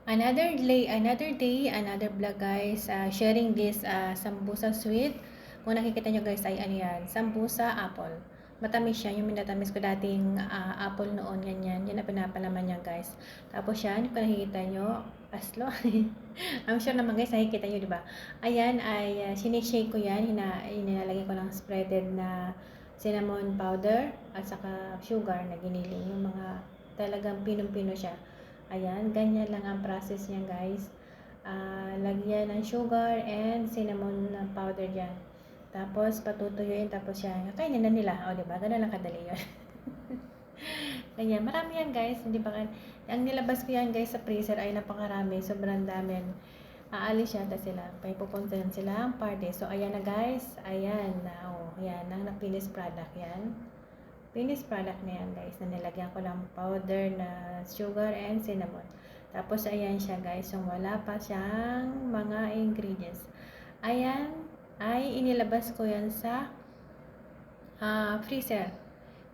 Another day, another vlog guys. Sharing this sambusa sweet. Kung nakikita nyo guys ay ano yan, sambusa apple. Matamis siya, yung minatamis ko dating apple noon, ganyan. Yan ang pinapalaman niya guys. Tapos yan, kung nakikita nyo, aslo. I'm sure naman guys, nakikita nyo, diba? Ayan, ay sinishake ko yan. Hinalagay ko ng spreaded na cinnamon powder at saka sugar na giniling. Yung mga talagang pinong-pino siya. Ayan, ganyan lang ang process niya guys. Lagyan ng sugar and cinnamon powder dyan. Tapos patutuyuin, tapos yan. Kainin na nila. O, diba? Ganun lang kadali yun. Ganyan. Marami yan guys. Hindi ba kan? Ang nilabas ko yan guys sa freezer ay napakarami. Sobrang dami. Aalis yata sila. Pupunta yan sila ang party. So, ayan na guys. Ayan na. Oh, ayan. Ang finished product yan. Finished product na yan guys, na nilagyan ko lang powder na sugar and cinnamon. Tapos ayan siya guys, yung wala pa siyang mga ingredients. Ayan, ay inilabas ko yan sa freezer.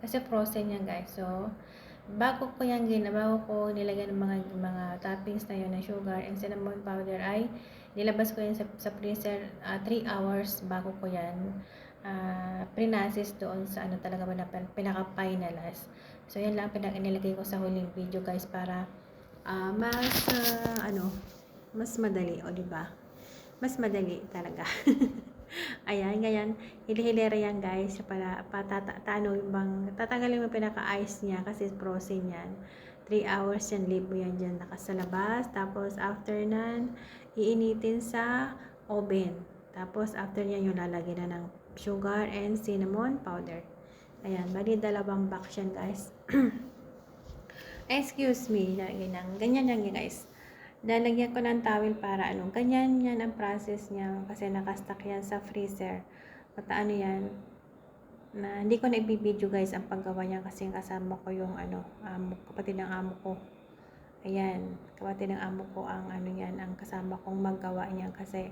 Kasi frozen yan guys. So, bago ko nilagyan ng mga toppings na yun na sugar and cinnamon powder ay nilabas ko yan sa freezer 3 hours bago ko yan prinasis doon sa ano talaga ba na pinaka-finalize. So, yan lang inilagay ko sa huling video guys para mas madali, o diba? Mas madali talaga. Ayan, ganyan. Hili-hilera yan guys para tatanggalin mo pinaka-ice niya kasi frozen yan. 3 hours yan, leave mo yan dyan sa labas. Tapos after nan, iinitin sa oven. Tapos after yan yung lalagyan na ng sugar and cinnamon powder. Ayan, bali dalawang box yan guys. Excuse me, ganyan yan guys. Lalagyan ko ng towel para ganyan yan ang process niya kasi nakastock yan sa freezer. Ano yan, na hindi ko na i-video guys ang paggawa niya kasi kasama ko yung kapatid ng amo ko. Ayan, kapatid ng amo ko ang ang kasama kong maggawa niya kasi.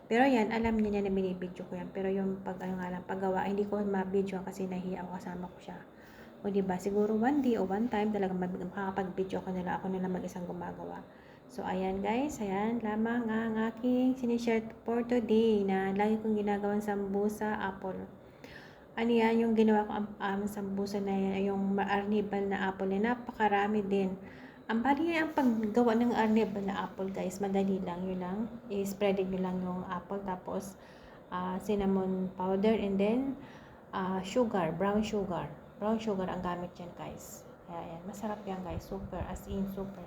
Pero yan, alam niya na binibidyo ko yan. Pero yung paggawa, hindi ko ma-video kasi nahiya ako kasama ko siya. O diba, siguro one day o one time talaga makakapag-video ako nila mag-isang gumagawa. So, ayan guys, ayan lamang ang aking sinishare for today na lagi kong ginagawang sambusa apple. Ano yan, yung ginawa ko ang sambusa na yan, yung arnibal na apple na napakarami din. Ang paggawa ng arnibal na apple guys, madali lang, yun lang. I-spread nyo lang yung apple, tapos cinnamon powder, and then sugar, brown sugar. Brown sugar ang gamit yan guys. Ayan, masarap yan guys, super, as in super.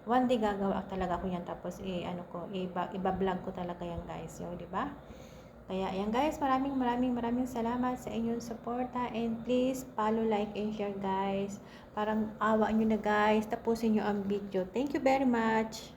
One day gagawa talaga ko yan, tapos iba-vlog ko talaga yan guys, di ba? Kaya ayan guys, maraming salamat sa inyong suporta, and please follow, like, and share guys. Parang awa nyo na guys, tapusin nyo ang video. Thank you very much.